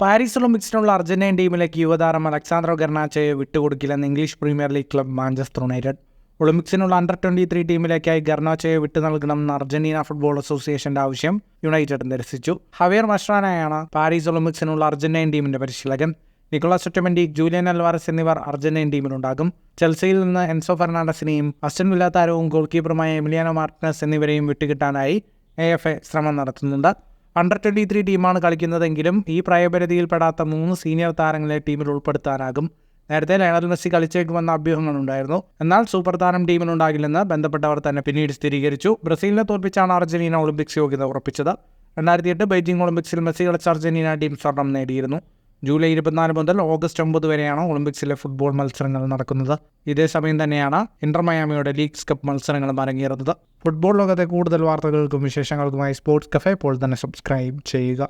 Paris ഒളിമ്പിക്സിനുള്ള Argentine ടീമിലേക്ക് യുവതാരം അലക്സാന്ദ്രോ ഗർനാച്ചോയെ വിട്ടുകൊടുക്കില്ലെന്ന് English premier league club Manchester United. ഒളിമ്പിക്സിനുള്ള അണ്ടർ-23 ടീമിലേക്കായി ഗർനാച്ചോയെ വിട്ടു നൽകണമെന്ന അർജന്റീന ഫുട്ബോൾ അസോസിയേഷന്റെ ആവശ്യം യുണൈറ്റഡ് നിരസിച്ചു. ഹവിയർ മസ്ട്രാനോയാണ് പാരീസ് ഒളിമ്പിക്സിനുള്ള അർജന്റീൻ ടീമിന്റെ പരിശീലകൻ. നിക്കോളാസ് ഒറ്റമെൻഡി, ജൂലിയൻ അൽവാരസ് എന്നിവർ അർജന്റീൻ ടീമിലുണ്ടാകും. ചെൽസിയിൽ നിന്ന് എൻസോ ഫെർണാണ്ടസിനെയും അസ്റ്റൺ വില്ല താരവും ഗോൾ കീപ്പറുമായ എമിലിയാനോ മാർട്ടിനസ് എന്നിവരെയും വിട്ടുകിട്ടാനായി AFA ശ്രമം നടത്തുന്നുണ്ട്. അണ്ടർ-23 ടീമാണ് കളിക്കുന്നതെങ്കിലും ഈ പ്രായപരിധിയിൽപ്പെടാത്ത 3 സീനിയർ താരങ്ങളെ ടീമിൽ ഉൾപ്പെടുത്താനാകും. നേരത്തെ ലയണൽ മെസ്സി കളിച്ചേക്കുമെന്ന അഭ്യൂഹങ്ങളുണ്ടായിരുന്നു. എന്നാൽ സൂപ്പർ താരം ടീമിലുണ്ടാകില്ലെന്ന് ബന്ധപ്പെട്ടവർ തന്നെ പിന്നീട് സ്ഥിരീകരിച്ചു. ബ്രസീലിനെ തോൽപ്പിച്ചാണ് അർജന്റീന ഒളിമ്പിക്സ് യോഗ്യത ഉറപ്പിച്ചത്. 2008 ബെയ്ജിംഗ് ഒളിമ്പിക്സിൽ മെസ്സി കളിച്ച അർജന്റീന ടീം സ്വർണം നേടിയിരുന്നു. ജൂലൈ 24 മുതൽ ഓഗസ്റ്റ് 9 വരെയാണ് ഒളിമ്പിക്സിലെ ഫുട്ബോൾ മത്സരങ്ങൾ നടക്കുന്നത്. ഇതേ സമയം തന്നെയാണ് ഇന്റർ മയാമിയുടെ ലീഗ്സ് കപ്പ് മത്സരങ്ങളും അരങ്ങേറുന്നത്. ഫുട്ബോൾ ലോകത്തെ കൂടുതൽ വാർത്തകൾക്കും വിശേഷങ്ങൾക്കുമായി സ്പോർട്സ് കഫേ ഇപ്പോൾ തന്നെ സബ്സ്ക്രൈബ് ചെയ്യുക.